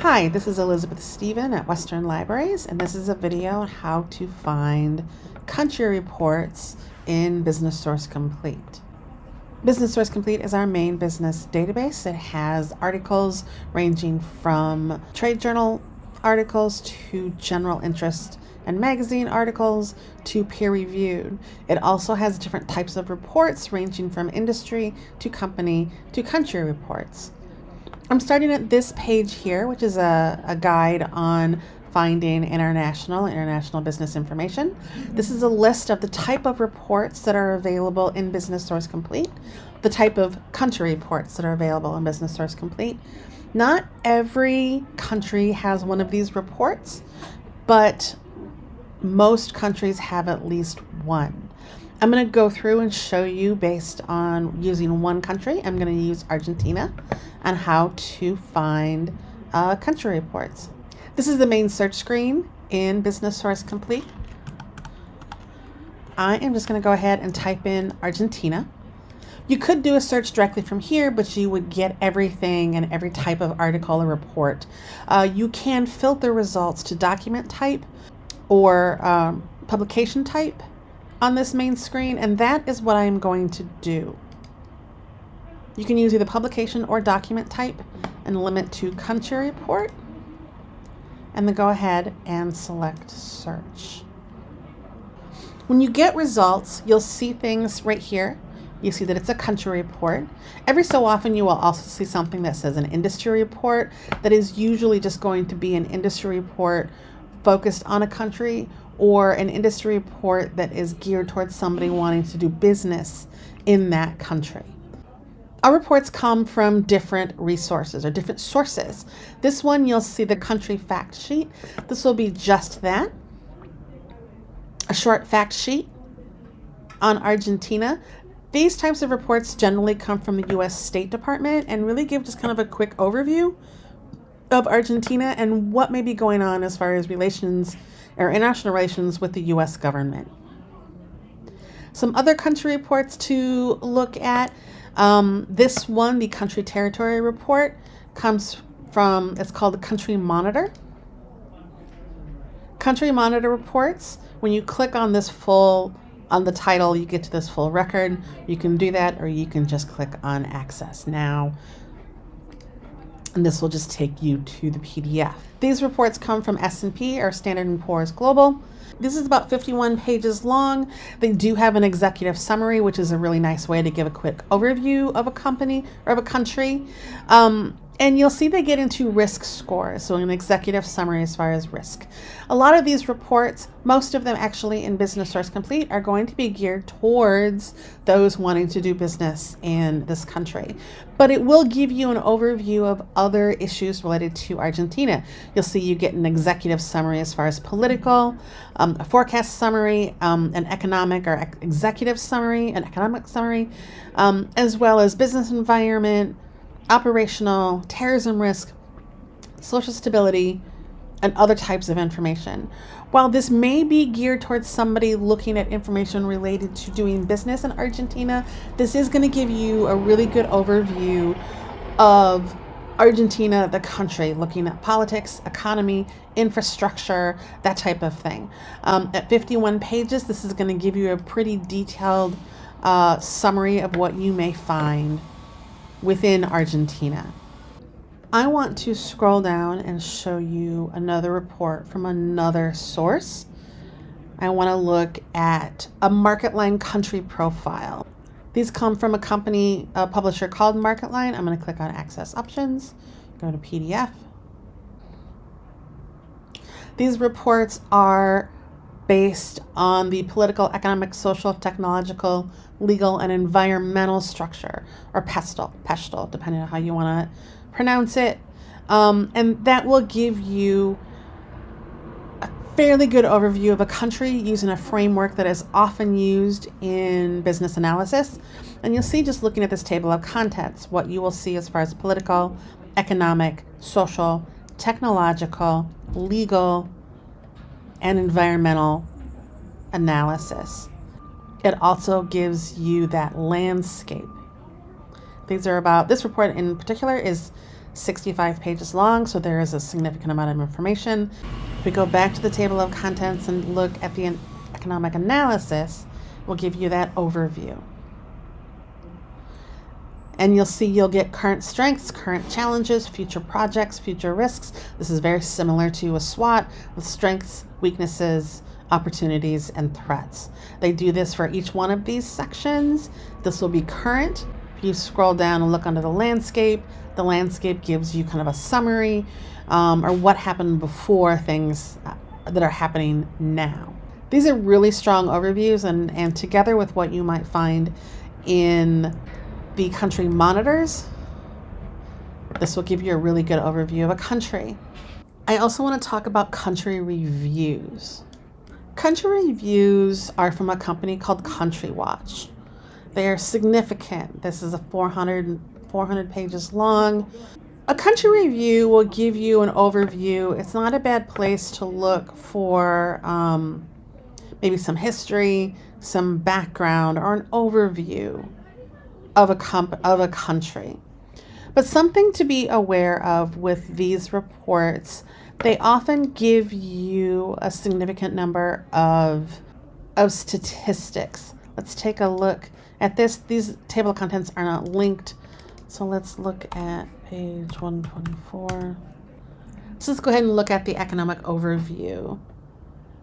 Hi, this is Elizabeth Stephan at Western Libraries, and this is a video on how to find country reports in Business Source Complete. Business Source Complete is our main business database. It has articles ranging from trade journal articles to general interest and magazine articles to peer-reviewed. It also has different types of reports ranging from industry to company to country reports. I'm starting at this page here, which is a guide on finding international business information. This is a list of the type of reports that are available in Business Source Complete, the type of country reports that are available in Business Source Complete. Not every country has one of these reports, but most countries have at least one. I'm going to go through and show you based on using one country. I'm going to use Argentina on how to find country reports. This is the main search screen in Business Source Complete. I am just going to go ahead and type in Argentina. You could do a search directly from here, but you would get everything and every type of article or report. You can filter results to document type or publication type on this main screen, and that is what I'm going to do. You can use either publication or document type and limit to country report, and then go ahead and select search. When you get results, you'll see things right here. You see that it's a country report. Every so often you will also see something that says an industry report. That is usually just going to be an industry report focused on a country, or an industry report that is geared towards somebody wanting to do business in that country. Our reports come from different resources or different sources. This one, you'll see the country fact sheet. This will be just that, a short fact sheet on Argentina. These types of reports generally come from the U.S. State Department and really give just kind of a quick overview of Argentina and what may be going on as far as relations or international relations with the U.S. government. Some other country reports to look at. This one, the country territory report, comes from, it's called the Country Monitor. Country Monitor reports, when you click on this on the title, you get to this full record. You can do that, or you can just click on Access Now, and this will just take you to the PDF. These reports come from S&P, or Standard & Poor's Global. This is about 51 pages long. They do have an executive summary, which is a really nice way to give a quick overview of a company or of a country. And you'll see they get into risk scores, so an executive summary as far as risk. A lot of these reports, most of them actually in Business Source Complete, are going to be geared towards those wanting to do business in this country. But it will give you an overview of other issues related to Argentina. You'll see you get an executive summary as far as political, a forecast summary, an economic or executive summary, an economic summary, as well as business environment, operational, terrorism risk, social stability, and other types of information. While this may be geared towards somebody looking at information related to doing business in Argentina, this is going to give you a really good overview of Argentina, the country, looking at politics, economy, infrastructure, that type of thing. At 51 pages, this is going to give you a pretty detailed summary of what you may find within Argentina. I want to scroll down and show you another report from another source. I want to look at a MarketLine country profile. These come from a publisher called MarketLine. I'm going to click on Access Options, go to PDF. These reports are based on the political, economic, social, technological, legal, and environmental structure, or PESTEL, depending on how you want to pronounce it. And that will give you a fairly good overview of a country using a framework that is often used in business analysis. And you'll see, just looking at this table of contents, what you will see as far as political, economic, social, technological, legal, and environmental analysis. It also gives you that landscape. This report in particular is 65 pages long, so there is a significant amount of information. If we go back to the table of contents and look at the economic analysis, we'll give you that overview. And you'll get current strengths, current challenges, future projects, future risks. This is very similar to a SWOT with strengths, weaknesses, opportunities, and threats. They do this for each one of these sections. This will be current. If you scroll down and look under the landscape gives you kind of a summary or what happened before things that are happening now. These are really strong overviews, and together with what you might find in the country monitors, this will give you a really good overview of a country. I also want to talk about country reviews. Country reviews are from a company called Country Watch. They are significant. This is a 400 pages long. A country review will give you an overview. It's not a bad place to look for maybe some history, some background, or an overview of a country. But something to be aware of with these reports, they often give you a significant number of statistics. Let's take a look at this. These table of contents are not linked, so let's look at page 124. So let's go ahead and look at the economic overview.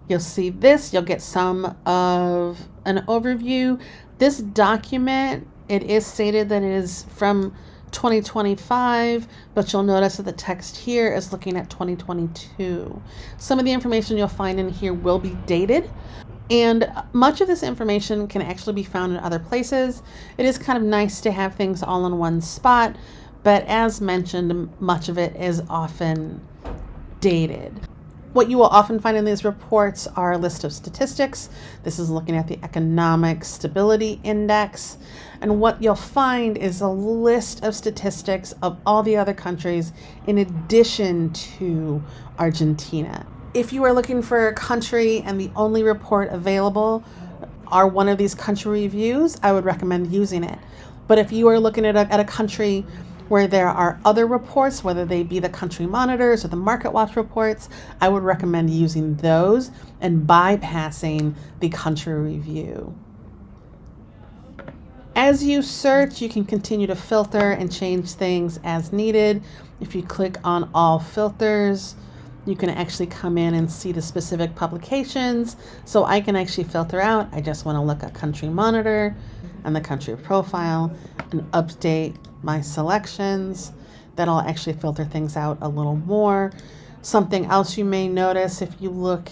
You'll see this, you'll get some of an overview. This document, it is stated that it is from 2025, but you'll notice that the text here is looking at 2022. Some of the information you'll find in here will be dated, and much of this information can actually be found in other places. It is kind of nice to have things all in one spot, but as mentioned, much of it is often dated. What you will often find in these reports are a list of statistics. This is looking at the Economic Stability Index. And what you'll find is a list of statistics of all the other countries in addition to Argentina. If you are looking for a country and the only report available are one of these country reviews, I would recommend using it. But if you are looking at a country where there are other reports, whether they be the country monitors or the market watch reports, I would recommend using those and bypassing the country review. As you search, you can continue to filter and change things as needed. If you click on all filters, you can actually come in and see the specific publications. So I can actually filter out, I just want to look at country monitor and the country profile and update my selections. That'll actually filter things out a little more. Something else you may notice if you look,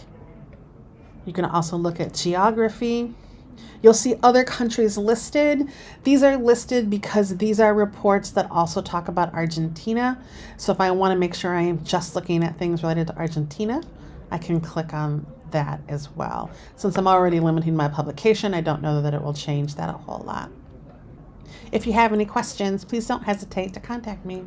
you can also look at geography. You'll see other countries listed. These are listed because these are reports that also talk about Argentina. So if I want to make sure I am just looking at things related to Argentina, I can click on that as well. Since I'm already limiting my publication, I don't know that it will change that a whole lot. If you have any questions, please don't hesitate to contact me.